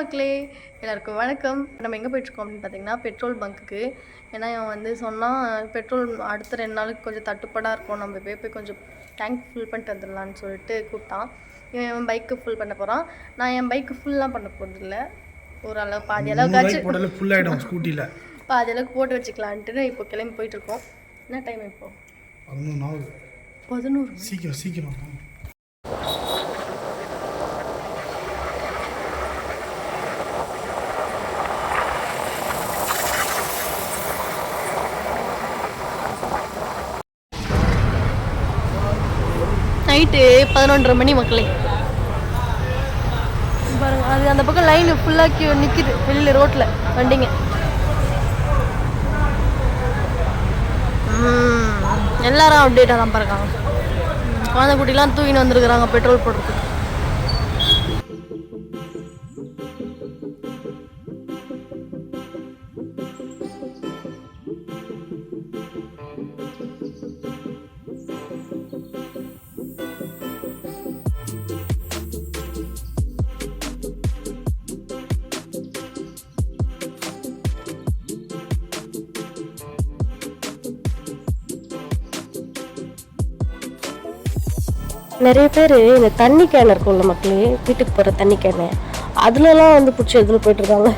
மக்களே, எல்லாருக்கும் வணக்கம். நம்ம எங்கே போயிட்டுருக்கோம் அப்படின்னு பார்த்தீங்கன்னா, பெட்ரோல் பங்க்குக்கு. ஏன்னா இவன் வந்து சொன்னால் பெட்ரோல் அடுத்த 2 நாளுக்கு கொஞ்சம் தட்டுப்பாடாக இருக்கும், நம்ம போய் கொஞ்சம் டேங்க் ஃபில் பண்ணிட்டு வந்துடலான்னு சொல்லிட்டு கூப்பிட்டான். இவன் பைக்கு ஃபுல் பண்ண போகிறான். நான் என் பைக்கு ஃபுல்லாக பண்ண போகிறதில்ல, ஓரளவு பாதி அளவுக்கு ஃபுல் ஆகிடும் ஸ்கூட்டியில், பாதி அளவுக்கு போட்டு வச்சுக்கலான்ட்டு இப்போ கிளம்பி போயிட்டுருக்கோம். என்ன டைம் இப்போது? 11. சீக்கிரம் சீக்கிரம். நைட்டு 11:30 மணி மக்களே. பாருங்க, அது அந்த பக்கம் லைன் ஃபுல்லாக்கி நிற்கிது வெளியில் ரோட்டில் வண்டிங்க. எல்லாரும் அப்டேட்டாக தான் பாருக்காங்க. குழந்தை குட்டிலாம் தூக்கின்னு வந்துருக்குறாங்க பெட்ரோல் போடுறதுக்கு. நிறைய பேர் இந்த தண்ணி கேன் இருக்கும்ல மக்களே, வீட்டுக்கு போகிற தண்ணி கேனு, அதுலலாம் வந்து பிடிச்சி எதில் போயிட்டுருக்காங்க.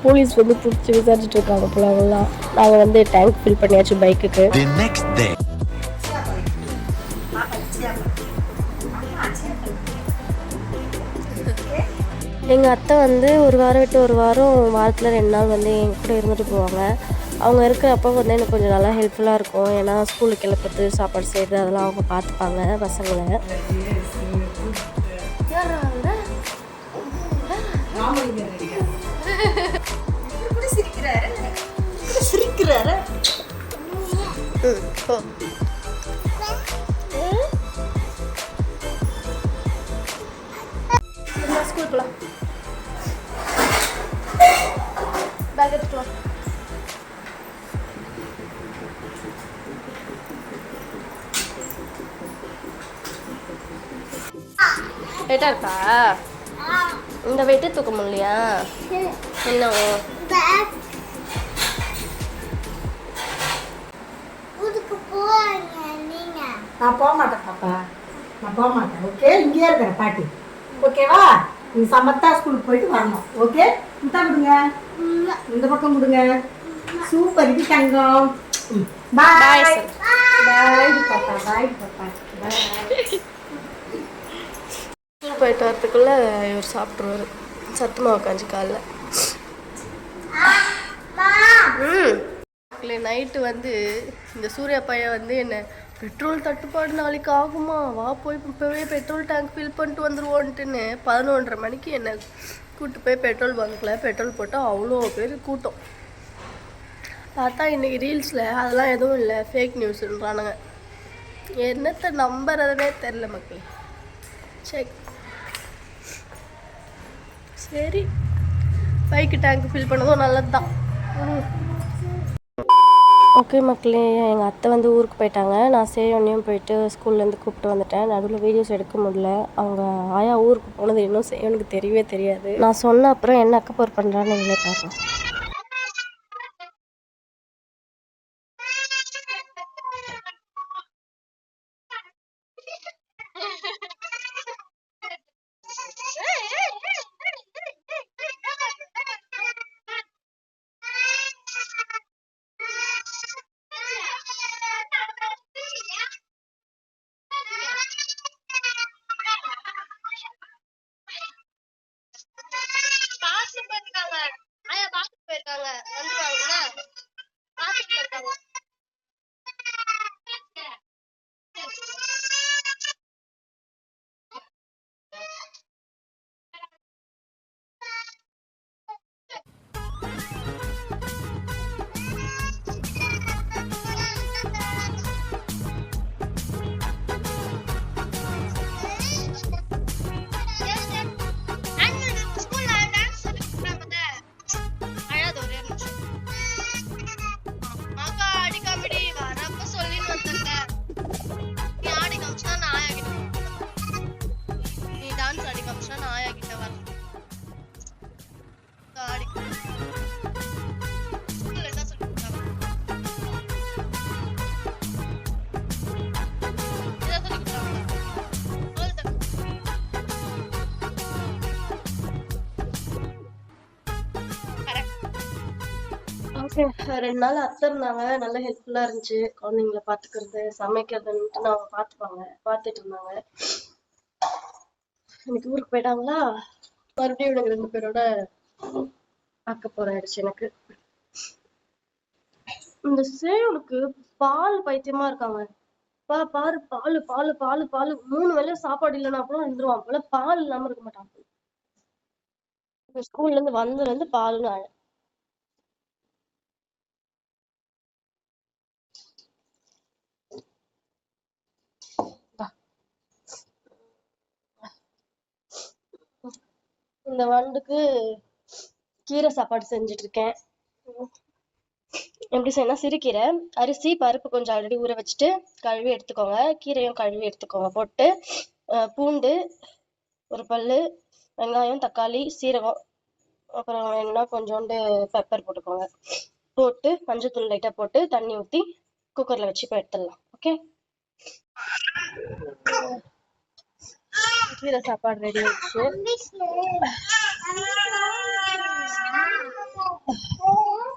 போலீஸ் வந்து பிடிச்சி விசாரிச்சுட்டு இருக்காங்க போல. அவங்களாம் நாங்கள் வந்து டேங்க் ஃபில் பண்ணியாச்சு பைக்குக்கு. எங்கள் அத்தை வந்து ஒரு வாரம் விட்டு ஒரு வாரம், வாரத்தில் 2 நாள் வந்து என் கூட இருந்துட்டு போவாங்க. அவங்க இருக்கிறப்போ வந்து எனக்கு கொஞ்சம் நல்லா ஹெல்ப்ஃபுல்லாக இருக்கும். ஏன்னா ஸ்கூலுக்கு கிளப்புறது, சாப்பாடு செய்கிறது, அதெல்லாம் அவங்க பார்த்துப்பாங்க பசங்களை. ஸ்கூலுக்குலாம் பேக் எடுத்துக்கலாம். வெயிட்டா இருக்கா? இந்த வெயிட்டே தூக்க முடியலையா? என்ன நான் போக மாட்டேன் பாப்பா, நான் போக மாட்டேன். ஓகே, இங்கேயே இருக்கிற பாட்டி. ஓகேவா? நீ சமத்தா ஸ்கூலுக்கு போயிட்டு வரணும். ஓகே, இந்த கொடுங்க, இந்த பக்கம் கொடுங்க. சூப்பர், இது தங்கம். பாய் பாய் பாப்பா, பாய் பாப்பா, பாய். போயிட்டு வரத்துக்குள்ள இவர் சாப்பிட்ருவாரு சத்து மாவு காஞ்சி காலைல. நைட்டு வந்து இந்த சூர்யா பையன் வந்து என்ன, பெட்ரோல் தட்டுப்பாடு நாளைக்கு ஆகுமா, வா போய் இப்போவே பெட்ரோல் டேங்க் ஃபில் பண்ணிட்டு வந்துடுவோன்ட்டுன்னு 11:30 மணிக்கு என்னை கூப்பிட்டு போய் பெட்ரோல் பங்க்கில் பெட்ரோல் போட்டால் அவ்வளோ பேர் கூட்டம். பார்த்தா இன்றைக்கி ரீல்ஸில் அதெல்லாம் எதுவும் இல்லை, ஃபேக் நியூஸ்ன்றானுங்க. என்னத்தை நம்புறதுனே தெரில மக்கள். செக். சரி, பைக்கு டேங்க் ஃபில் பண்ணதும் நல்லது தான். ஓகே மக்களே, எங்கள் அத்தை வந்து ஊருக்கு போயிட்டாங்க. நான் சேவனையும் போயிட்டு ஸ்கூல்லேருந்து கூப்பிட்டு வந்துட்டேன். நடுவில் வீடியோஸ் எடுக்க முடியல. அவங்க ஆயா ஊருக்கு போனது இன்னும் சேவனுக்கு தெரியவே தெரியாது. நான் சொன்ன அப்புறம் என்ன அக்கப்போர் பண்ணுறான்னு நீங்களே பாருங்கள். ஓகே. 2 நாள் அத்தை இருந்தாங்க. நல்லா ஹெல்ப்ஃபுல்லா இருந்துச்சு. குழந்தைங்கள பார்த்துக்கிறது, சமைக்கிறதுன்ட்டு அவங்க பார்த்துட்டு இருந்தாங்க. இன்னைக்கு ஊருக்கு போயிட்டாங்களா, மறுபடியும் இவனுங்க 2 பேரோட ஆயிடுச்சு எனக்கு. இந்த சேவலுக்கு பால் பைத்தியமா இருக்காங்க. பாரு, பாலு பாலு பாலு பாலு 3 வேளையும் சாப்பாடு இல்லைன்னா கூட இருந்துருவான் போல. பால் இல்லாம இருக்க மாட்டான். ஸ்கூல்ல இருந்து வந்ததுல இருந்து பாலுன்னு இந்த வண்டுக்கு கீரை சாப்பாடு செஞ்சுட்டு இருக்கேன். எப்படி செய்யணும், சிறுகீரை, அரிசி பருப்பு கொஞ்சம் ஆல்ரெடி ஊற வச்சுட்டு கழுவி எடுத்துக்கோங்க. கீரையும் கழுவி எடுத்துக்கோங்க. போட்டு பூண்டு 1 பல்லு, வெங்காயம், தக்காளி, சீரகம், அப்புறம் வேணும்னா கொஞ்சோண்டு பெப்பர் போட்டுக்கோங்க. போட்டு மஞ்சத்தூள் லைட்டா போட்டு தண்ணி ஊற்றி குக்கர்ல வச்சு இப்போ எடுத்துடலாம். ஓகே, கீரை சாப்பாடு ரெடி ஆயிடுச்சு.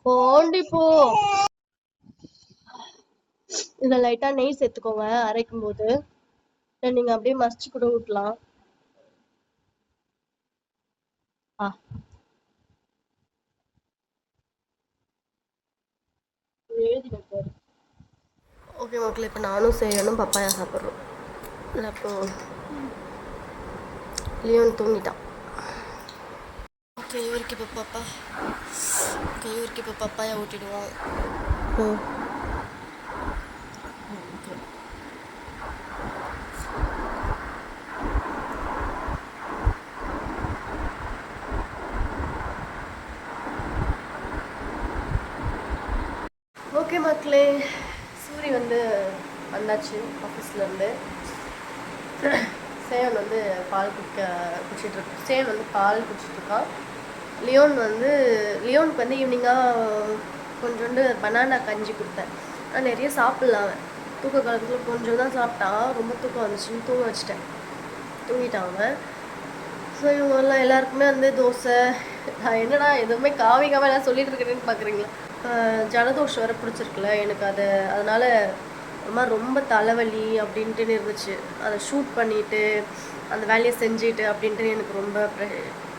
போண்டி போ. இதுல லைட்டா நெய் சேர்த்துக்கோங்க அரைக்கும் போது. நீங்க அப்படியே மசிச்சு கூட ஊட்டலாம். ஓகே மக்களே, இப்போ நானும் செய்யணும் பப்பாயா சாப்பிட்றோம். அப்போ லியோன் தூங்கிட்டான். ஓகே, இவருக்கு இப்போ பப்பாயா ஊட்டிடுவோம். ஓகே மக்களே, சூரி வந்து வந்தாச்சு ஆஃபீஸ்லேருந்து. சேவன் வந்து பால் குடிச்சிட்ருக்கு. சேவன் வந்து பால் குடிச்சிட்ருக்கான். லியோனுக்கு வந்து ஈவினிங்காக கொஞ்சோண்டு பனானா கஞ்சி கொடுத்தேன். நான் நிறைய சாப்பிட்லாம். அவன் தூக்க காலத்தில் கொஞ்சம் தான் சாப்பிட்டான். ரொம்ப தூக்கம் வந்துச்சுன்னு தூங்க வச்சுட்டேன். தூங்கிட்டாங்க. ஸோ இவங்கெல்லாம் எல்லாருக்குமே வந்து தோசை. நான் என்னடா எதுவுமே காவிக்காமல் எல்லாம் சொல்லிட்டு இருக்கிறேன்னு பார்க்குறீங்களா? ஜலதோஷம் வர பிடிச்சிருக்குல்ல எனக்கு. அதனால் ரொம்ப தலைவலி அப்படின்ட்டு இருந்துச்சு. அதை ஷூட் பண்ணிவிட்டு அந்த வேலையை செஞ்சுட்டு அப்படின்ட்டு எனக்கு ரொம்ப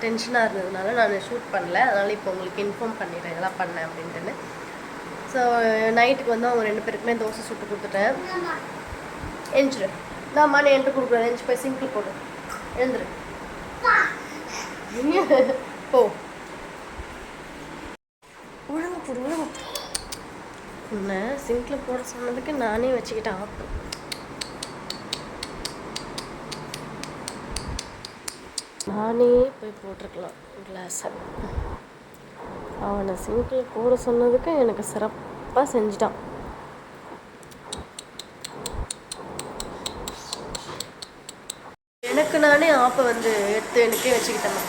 டென்ஷனாக இருந்ததுனால நான் ஷூட் பண்ணல. அதனால் இப்போ உங்களுக்கு இன்ஃபார்ம் பண்ணிடுறேன் இதெல்லாம் பண்ணேன் அப்படின்ட்டுன்னு. ஸோ நைட்டுக்கு வந்து அவங்க 2 பேருக்குமே தோசை சுட்டு கொடுத்துட்டேன். எழுந்துரு, நான் மணி என்ட்டு கொடுக்குறேன். எழுந்து போய் சிங்கிள் போடு. எழுந்துரு போ. ஒழுங்கு போடு, ஒழுங்கு. உன்னை சிங்கில் போட சொன்னதுக்கு நானே வச்சுக்கிட்டேன் ஆப்பு. நானே போய் போட்டிருக்கலாம் கிளாஸை. அவனை சிங்கில் போட சொன்னதுக்கு எனக்கு சிறப்பாக செஞ்சிட்டான். எனக்கு நானே ஆப்பை வந்து எடுத்து எனக்கே வச்சுக்கிட்டேன்.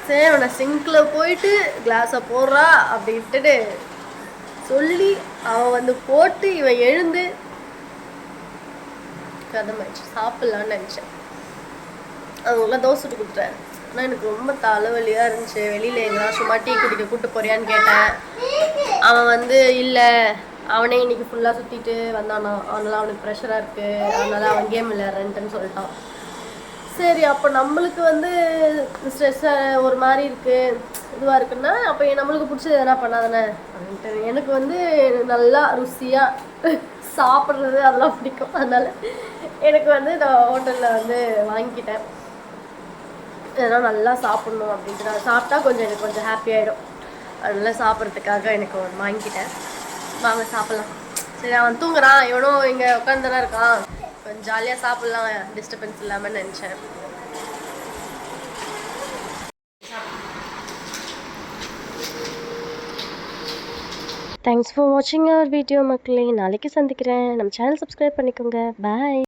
சரி, அவனை சிங்கில் போயிட்டு கிளாஸை போடுறா அப்படின்ட்டு சொல்லி அவன் வந்து போட்டு இவன் எழுந்து கதமாயிடுச்சு. சாப்பிட்லான்னு நினச்சேன். அவங்களாம் தோசை சுட்டு கொடுத்துட்டேன். ஆனால் எனக்கு ரொம்ப தலைவலியாக இருந்துச்சு. வெளியில் எங்கன்னா சும்மா டீ குடிக்க கூப்பிட்டு போறியான்னு கேட்டேன். அவன் வந்து இல்லை, அவனே இன்னைக்கு ஃபுல்லாக சுற்றிட்டு வந்தானா, அதனால அவனுக்கு ப்ரெஷராக இருக்குது, அதனால அவன் கேம் விளையாடுறேன்ட்டுன்னு சொல்லிட்டான். சரி, அப்போ நம்மளுக்கு வந்து ஸ்ட்ரெஸ்ஸாக ஒரு மாதிரி இருக்குது, இதுவாக இருக்குன்னா அப்போ நம்மளுக்கு பிடிச்சது எதனா பண்ணாதானே அப்படின்ட்டு. எனக்கு வந்து நல்லா ருசியாக சாப்பிட்றது அதெல்லாம் பிடிக்கும். அதனால் எனக்கு வந்து நான் ஹோட்டலில் வந்து வாங்கிக்கிட்டேன். இதெல்லாம் நல்லா சாப்பிட்ணும் அப்படின்ட்டு. நான் சாப்பிட்டா எனக்கு கொஞ்சம் ஹாப்பி ஆகிடும். அதனால் சாப்பிட்றதுக்காக எனக்கு ஒன்று வாங்கிக்கிட்டேன். வாங்க சாப்பிட்லாம். சரி, அவன் தூங்குறான், இவனும் இங்கே உட்காந்துதான் இருக்கான். கொஞ்சம் ஜாலியாக சாப்பிட்லாம், டிஸ்டர்பன்ஸ் இல்லாமல் நினச்சேன். தேங்க்ஸ் ஃபார் வாட்சிங் அவர் வீடியோ மக்களே. நாளைக்கு சந்திக்கிறேன். நம்ம சேனல் சப்ஸ்கிரைப் பண்ணிக்கோங்க. பாய்.